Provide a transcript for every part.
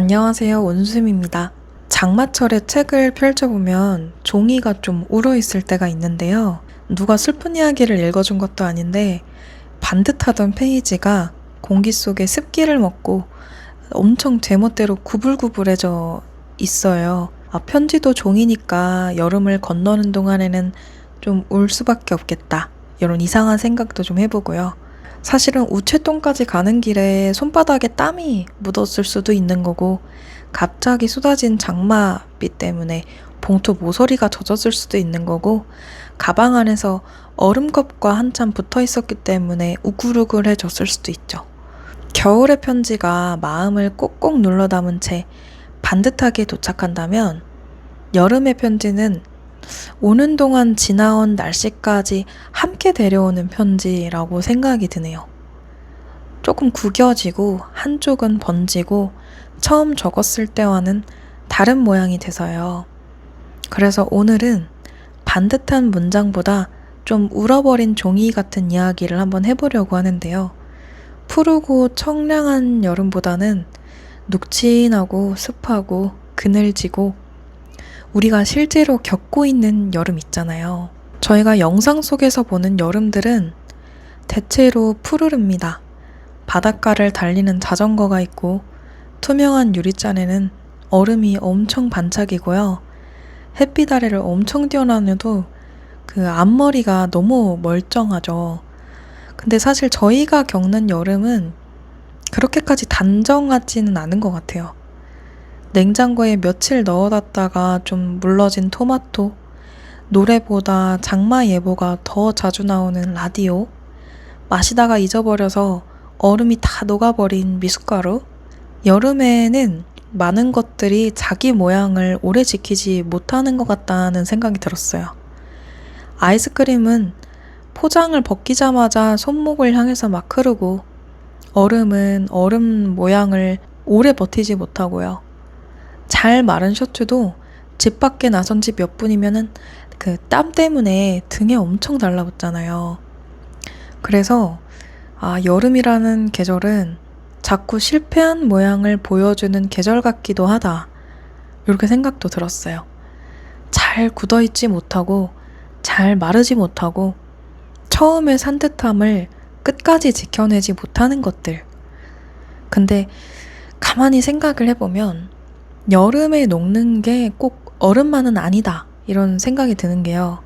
안녕하세요. 원수입니다. 장마철에 책을 펼쳐보면 종이가 좀 울어있을 때가 있는데요. 누가 슬픈 이야기를 읽어준 것도 아닌데 반듯하던 페이지가 공기 속에 습기를 먹고 엄청 제멋대로 구불구불해져 있어요. 편지도 종이니까 여름을 건너는 동안에는 좀 울 수밖에 없겠다. 이런 이상한 생각도 좀 해보고요. 사실은 우체통까지 가는 길에 손바닥에 땀이 묻었을 수도 있는 거고, 갑자기 쏟아진 장마비 때문에 봉투 모서리가 젖었을 수도 있는 거고, 가방 안에서 얼음컵과 한참 붙어 있었기 때문에 우글우글해졌을 수도 있죠. 겨울의 편지가 마음을 꼭꼭 눌러 담은 채 반듯하게 도착한다면, 여름의 편지는 오는 동안 지나온 날씨까지 함께 데려오는 편지라고 생각이 드네요. 조금 구겨지고 한쪽은 번지고 처음 적었을 때와는 다른 모양이 돼서요. 그래서 오늘은 반듯한 문장보다 좀 울어버린 종이 같은 이야기를 한번 해보려고 하는데요. 푸르고 청량한 여름보다는 눅진하고 습하고 그늘지고 우리가 실제로 겪고 있는 여름 있잖아요. 저희가 영상 속에서 보는 여름들은 대체로 푸르릅니다. 바닷가를 달리는 자전거가 있고 투명한 유리잔에는 얼음이 엄청 반짝이고요. 햇빛 아래를 엄청 뛰어나녀도 그 앞머리가 너무 멀쩡하죠. 근데 사실 저희가 겪는 여름은 그렇게까지 단정하지는 않은 것 같아요. 냉장고에 며칠 넣어놨다가 좀 물러진 토마토, 노래보다 장마 예보가 더 자주 나오는 라디오, 마시다가 잊어버려서 얼음이 다 녹아버린 미숫가루. 여름에는 많은 것들이 자기 모양을 오래 지키지 못하는 것 같다는 생각이 들었어요. 아이스크림은 포장을 벗기자마자 손목을 향해서 막 흐르고, 얼음은 얼음 모양을 오래 버티지 못하고요. 잘 마른 셔츠도 집 밖에 나선 지 몇 분이면은 그 땀 때문에 등에 엄청 달라붙잖아요. 그래서 여름이라는 계절은 자꾸 실패한 모양을 보여주는 계절 같기도 하다. 이렇게 생각도 들었어요. 잘 굳어있지 못하고 잘 마르지 못하고 처음의 산뜻함을 끝까지 지켜내지 못하는 것들. 근데 가만히 생각을 해보면 여름에 녹는 게 꼭 얼음만은 아니다. 이런 생각이 드는 게요.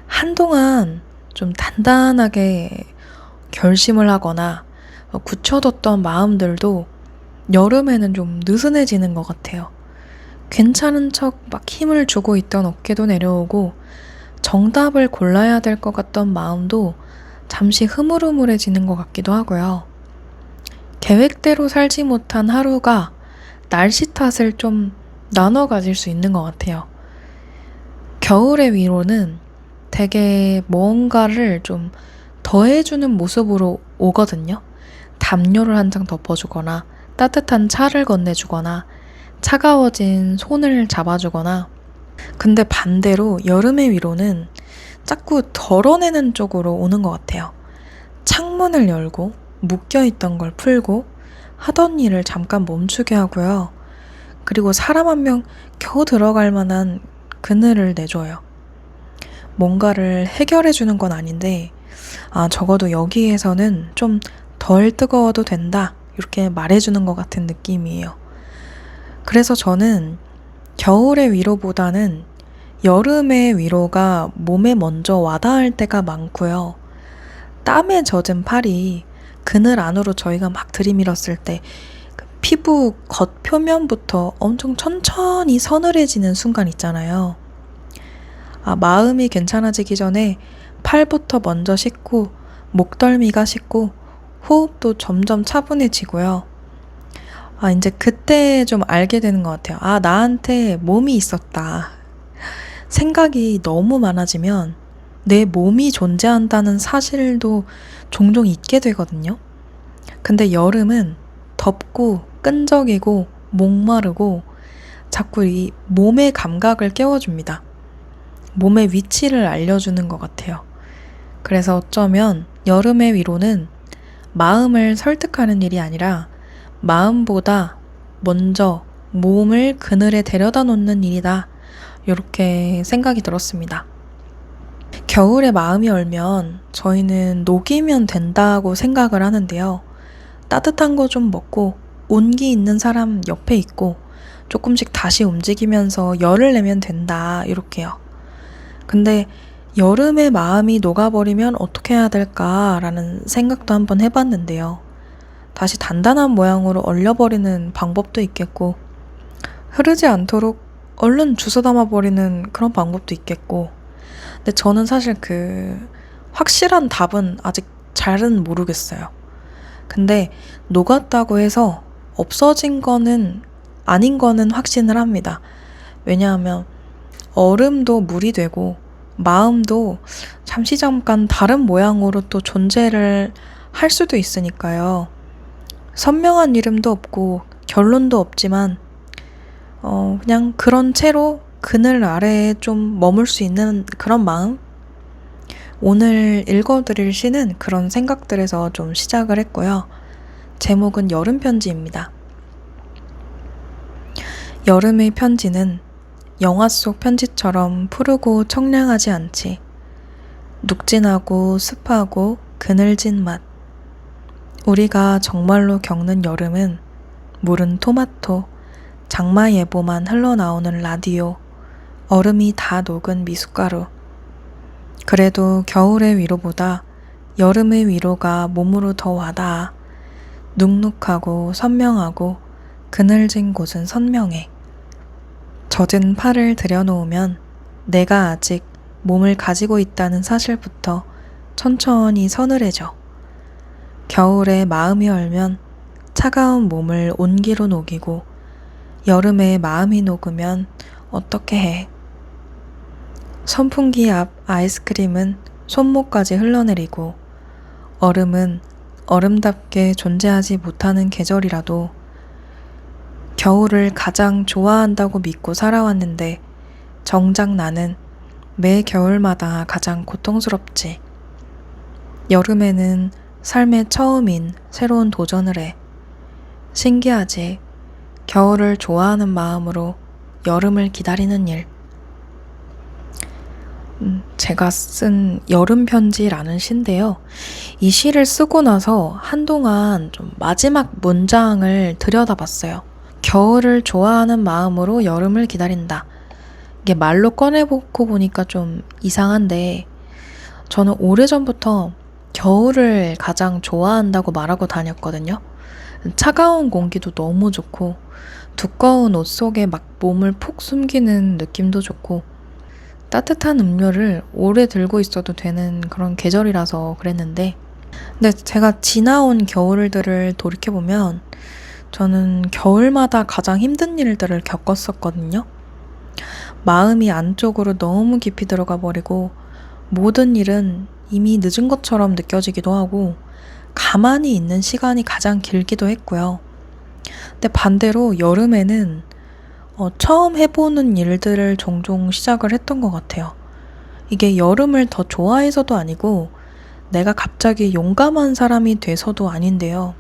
한동안 좀 단단하게 결심을 하거나 굳혀뒀던 마음들도 여름에는 좀 느슨해지는 것 같아요. 괜찮은 척 막 힘을 주고 있던 어깨도 내려오고 정답을 골라야 될 것 같던 마음도 잠시 흐물흐물해지는 것 같기도 하고요. 계획대로 살지 못한 하루가 날씨 탓을 좀 나눠 가질 수 있는 것 같아요. 겨울의 위로는 되게 뭔가를 좀 더해주는 모습으로 오거든요. 담요를 한 장 덮어주거나 따뜻한 차를 건네주거나 차가워진 손을 잡아주거나. 근데 반대로 여름의 위로는 자꾸 덜어내는 쪽으로 오는 것 같아요. 창문을 열고 묶여있던 걸 풀고 하던 일을 잠깐 멈추게 하고요. 그리고 사람 한 명 겨우 들어갈 만한 그늘을 내줘요. 뭔가를 해결해주는 건 아닌데 적어도 여기에서는 좀 덜 뜨거워도 된다 이렇게 말해주는 것 같은 느낌이에요. 그래서 저는 겨울의 위로보다는 여름의 위로가 몸에 먼저 와닿을 때가 많고요. 땀에 젖은 팔이 그늘 안으로 저희가 막 들이밀었을 때 피부 겉표면부터 엄청 천천히 서늘해지는 순간 있잖아요. 마음이 괜찮아지기 전에 팔부터 먼저 식고 목덜미가 식고 호흡도 점점 차분해지고요. 이제 그때 좀 알게 되는 것 같아요. 나한테 몸이 있었다. 생각이 너무 많아지면 내 몸이 존재한다는 사실도 종종 잊게 되거든요. 근데 여름은 덥고 끈적이고 목마르고 자꾸 이 몸의 감각을 깨워줍니다. 몸의 위치를 알려주는 것 같아요. 그래서 어쩌면 여름의 위로는 마음을 설득하는 일이 아니라 마음보다 먼저 몸을 그늘에 데려다 놓는 일이다. 이렇게 생각이 들었습니다. 겨울에 마음이 얼면 저희는 녹이면 된다고 생각을 하는데요. 따뜻한 거 좀 먹고 온기 있는 사람 옆에 있고 조금씩 다시 움직이면서 열을 내면 된다. 이렇게요. 근데 여름에 마음이 녹아버리면 어떻게 해야 될까라는 생각도 한번 해봤는데요. 다시 단단한 모양으로 얼려버리는 방법도 있겠고, 흐르지 않도록 얼른 주워 담아버리는 그런 방법도 있겠고, 근데 저는 사실 확실한 답은 아직 잘은 모르겠어요. 근데 녹았다고 해서 없어진 거는 아닌 거는 확신을 합니다. 왜냐하면 얼음도 물이 되고 마음도 잠시 잠깐 다른 모양으로 또 존재를 할 수도 있으니까요. 선명한 이름도 없고 결론도 없지만 그냥 그런 채로 그늘 아래에 좀 머물 수 있는 그런 마음? 오늘 읽어드릴 시는 그런 생각들에서 좀 시작을 했고요. 제목은 여름 편지입니다. 여름의 편지는 영화 속 편지처럼 푸르고 청량하지 않지. 눅진하고 습하고 그늘진 맛. 우리가 정말로 겪는 여름은 물은 토마토, 장마 예보만 흘러나오는 라디오, 얼음이 다 녹은 미숫가루. 그래도 겨울의 위로보다 여름의 위로가 몸으로 더 와닿아. 눅눅하고 선명하고 그늘진 곳은 선명해. 젖은 팔을 들여놓으면 내가 아직 몸을 가지고 있다는 사실부터 천천히 서늘해져. 겨울에 마음이 얼면 차가운 몸을 온기로 녹이고 여름에 마음이 녹으면 어떻게 해? 선풍기 앞 아이스크림은 손목까지 흘러내리고 얼음은 얼음답게 존재하지 못하는 계절이라도 겨울을 가장 좋아한다고 믿고 살아왔는데 정작 나는 매 겨울마다 가장 고통스럽지. 여름에는 삶의 처음인 새로운 도전을 해. 신기하지. 겨울을 좋아하는 마음으로 여름을 기다리는 일. 제가 쓴 여름 편지라는 시인데요. 이 시를 쓰고 나서 한동안 좀 마지막 문장을 들여다봤어요. 겨울을 좋아하는 마음으로 여름을 기다린다. 이게 말로 꺼내보고 보니까 좀 이상한데 저는 오래전부터 겨울을 가장 좋아한다고 말하고 다녔거든요. 차가운 공기도 너무 좋고 두꺼운 옷 속에 막 몸을 푹 숨기는 느낌도 좋고 따뜻한 음료를 오래 들고 있어도 되는 그런 계절이라서 그랬는데 근데 제가 지나온 겨울들을 돌이켜보면 저는 겨울마다 가장 힘든 일들을 겪었었거든요. 마음이 안쪽으로 너무 깊이 들어가 버리고 모든 일은 이미 늦은 것처럼 느껴지기도 하고 가만히 있는 시간이 가장 길기도 했고요. 근데 반대로 여름에는 처음 해보는 일들을 종종 시작을 했던 것 같아요. 이게 여름을 더 좋아해서도 아니고 내가 갑자기 용감한 사람이 돼서도 아닌데요.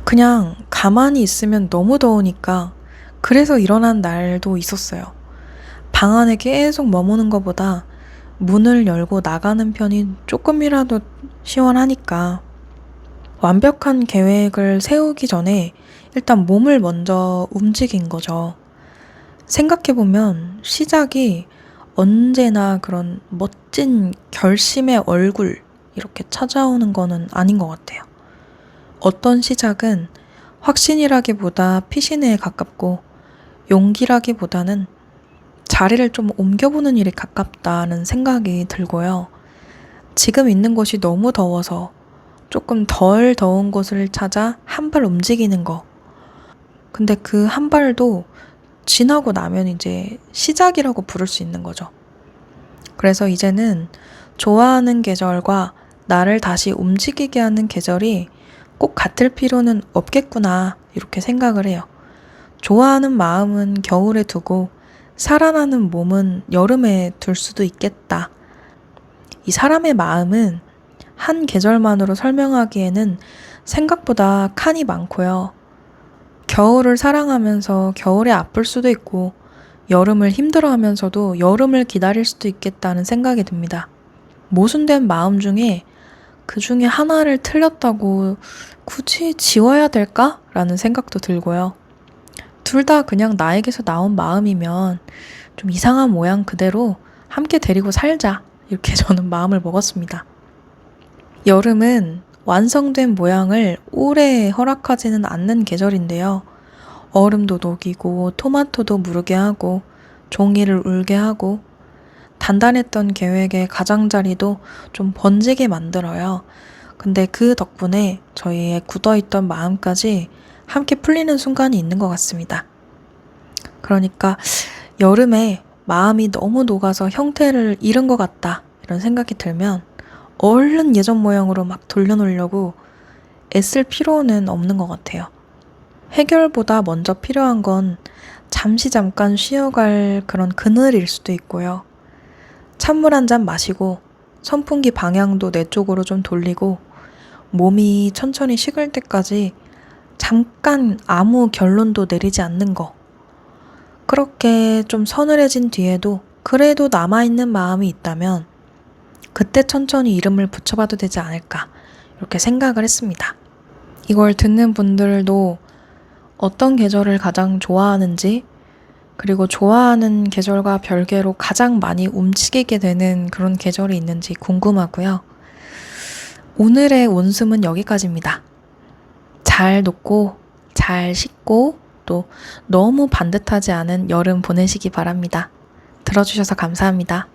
그냥 가만히 있으면 너무 더우니까 그래서 일어난 날도 있었어요. 방 안에 계속 머무는 것보다 문을 열고 나가는 편이 조금이라도 시원하니까 완벽한 계획을 세우기 전에 일단 몸을 먼저 움직인 거죠. 생각해보면 시작이 언제나 그런 멋진 결심의 얼굴 이렇게 찾아오는 거는 아닌 것 같아요. 어떤 시작은 확신이라기보다 피신에 가깝고 용기라기보다는 자리를 좀 옮겨보는 일에 가깝다는 생각이 들고요. 지금 있는 곳이 너무 더워서 조금 덜 더운 곳을 찾아 한 발 움직이는 거. 근데 그 한 발도 지나고 나면 이제 시작이라고 부를 수 있는 거죠. 그래서 이제는 좋아하는 계절과 나를 다시 움직이게 하는 계절이 꼭 같을 필요는 없겠구나 이렇게 생각을 해요. 좋아하는 마음은 겨울에 두고 살아나는 몸은 여름에 둘 수도 있겠다. 이 사람의 마음은 한 계절만으로 설명하기에는 생각보다 칸이 많고요. 겨울을 사랑하면서 겨울에 아플 수도 있고 여름을 힘들어하면서도 여름을 기다릴 수도 있겠다는 생각이 듭니다. 모순된 마음 중에 그 중에 하나를 틀렸다고 굳이 지워야 될까? 라는 생각도 들고요. 둘 다 그냥 나에게서 나온 마음이면 좀 이상한 모양 그대로 함께 데리고 살자. 이렇게 저는 마음을 먹었습니다. 여름은 완성된 모양을 오래 허락하지는 않는 계절인데요. 얼음도 녹이고 토마토도 무르게 하고 종이를 울게 하고 단단했던 계획의 가장자리도 좀 번지게 만들어요. 근데 그 덕분에 저희의 굳어있던 마음까지 함께 풀리는 순간이 있는 것 같습니다. 그러니까 여름에 마음이 너무 녹아서 형태를 잃은 것 같다 이런 생각이 들면 얼른 예전 모양으로 막 돌려놓으려고 애쓸 필요는 없는 것 같아요. 해결보다 먼저 필요한 건 잠깐 쉬어갈 그런 그늘일 수도 있고요. 찬물 한 잔 마시고 선풍기 방향도 내 쪽으로 좀 돌리고 몸이 천천히 식을 때까지 잠깐 아무 결론도 내리지 않는 거. 그렇게 좀 서늘해진 뒤에도 그래도 남아있는 마음이 있다면 그때 천천히 이름을 붙여봐도 되지 않을까 이렇게 생각을 했습니다. 이걸 듣는 분들도 어떤 계절을 가장 좋아하는지 그리고 좋아하는 계절과 별개로 가장 많이 움직이게 되는 그런 계절이 있는지 궁금하고요. 오늘의 온숨은 여기까지입니다. 잘 녹고 잘 식고 또 너무 반듯하지 않은 여름 보내시기 바랍니다. 들어주셔서 감사합니다.